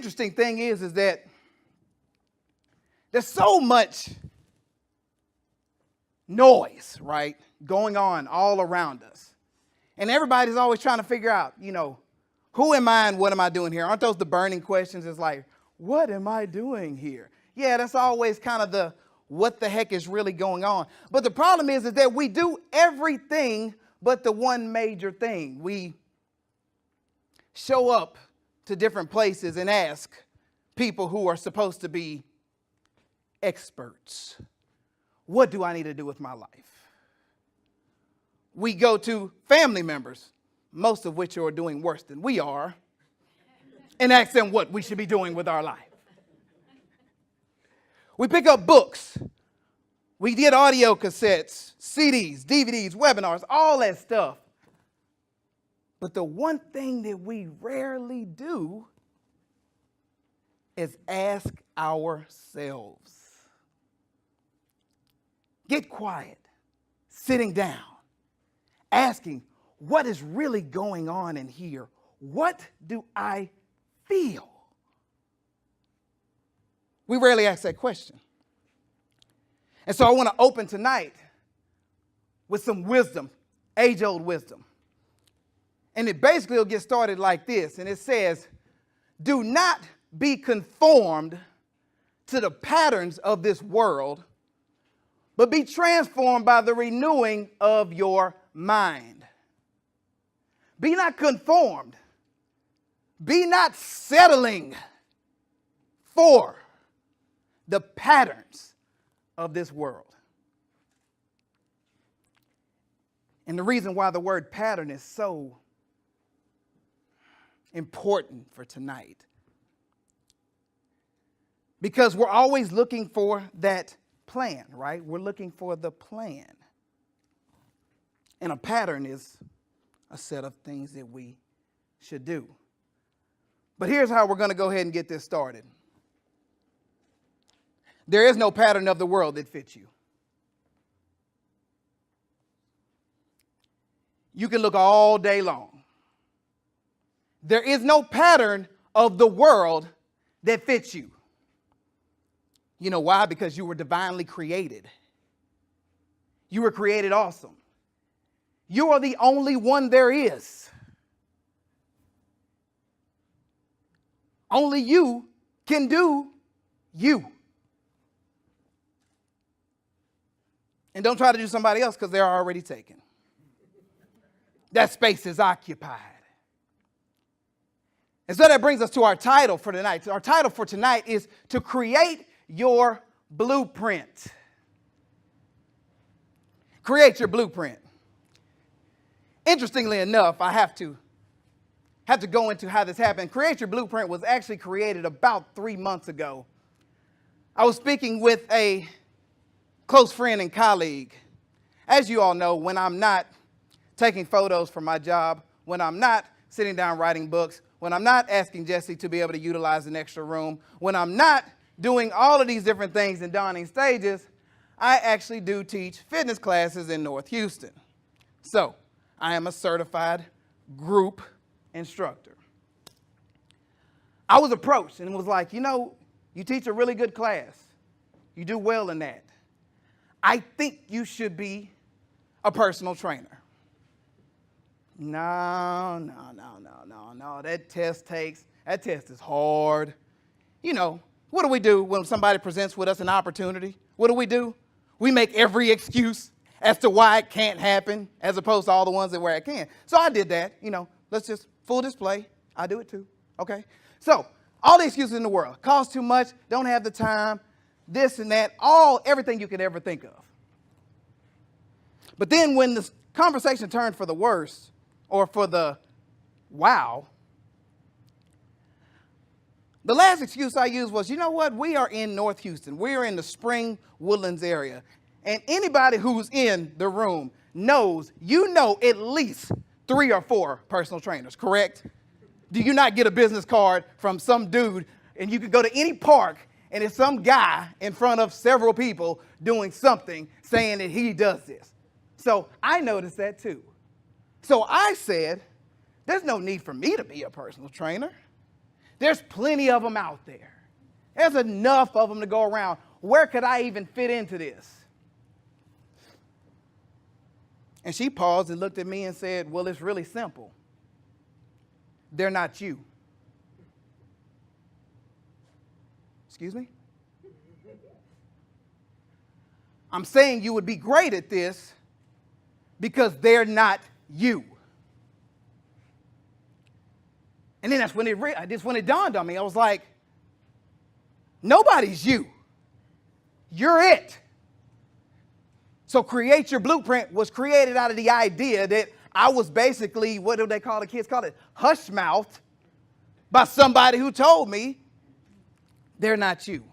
interesting thing is that there's so much noise, right, going on all around us. And everybody's always trying to figure out, who am I and what am I doing here? Aren't those the burning questions? It's like, what am I doing here? Yeah, that's always kind of the what the heck is really going on. But the problem is that we do everything but the one major thing. We show up to different places and ask people who are supposed to be experts, what do I need to do with my life? We go to family members, most of which are doing worse than we are, and ask them what we should be doing with our life. We pick up books. We get audio cassettes, CDs, DVDs, webinars, all that stuff. But the one thing that we rarely do is ask ourselves. Get quiet, sitting down, asking, what is really going on in here? What do I feel? We rarely ask that question. And so I want to open tonight with some wisdom, age-old wisdom. And it basically will get started like this. And it says, do not be conformed to the patterns of this world, but be transformed by the renewing of your mind. Be not conformed. Be not settling for the patterns of this world. And the reason why the word pattern is so important for tonight, because we're always looking for that plan, right? We're looking for the plan. And a pattern is a set of things that we should do. But here's how we're going to go ahead and get this started. There is no pattern of the world that fits you. You can look all day long. There is no pattern of the world that fits you. You know why? Because you were divinely created. You were created awesome. You are the only one there is. Only you can do you. And don't try to do somebody else because they're already taken. That space is occupied. And so that brings us to our title for tonight. Our title for tonight is to create your blueprint. Create your blueprint. Interestingly enough, I have to go into how this happened. Create Your Blueprint was actually created about 3 months ago. I was speaking with a close friend and colleague. As you all know, when I'm not taking photos for my job, when I'm not sitting down writing books, when I'm not asking Jesse to be able to utilize an extra room, when I'm not doing all of these different things in dawning stages, I actually do teach fitness classes in North Houston. So I am a certified group instructor. I was approached and was like, you teach a really good class. You do well in that. I think you should be a personal trainer. No. That test is hard. What do we do when somebody presents with us an opportunity? What do? We make every excuse as to why it can't happen, as opposed to all the ones that where it can. So I did that. Let's just full display. I do it too. Okay. So all the excuses in the world: cost too much, don't have the time, this and that, everything you could ever think of. But then when the conversation turned for the worse, or for the wow, the last excuse I used was, we are in North Houston. We are in the Spring Woodlands area. And anybody who's in the room knows, at least 3 or 4 personal trainers, correct? Do you not get a business card from some dude and you can go to any park and it's some guy in front of several people doing something saying that he does this? So I noticed that too. So I said, there's no need for me to be a personal trainer. There's plenty of them out there. There's enough of them to go around. Where could I even fit into this? And she paused and looked at me and said, well, it's really simple. They're not you. Excuse me? I'm saying you would be great at this because they're not you. And then that's when it dawned on me. I was like, nobody's you. You're it. So Create Your Blueprint was created out of the idea that I was basically, what do they call the kids? Call it hush-mouthed by somebody who told me they're not you.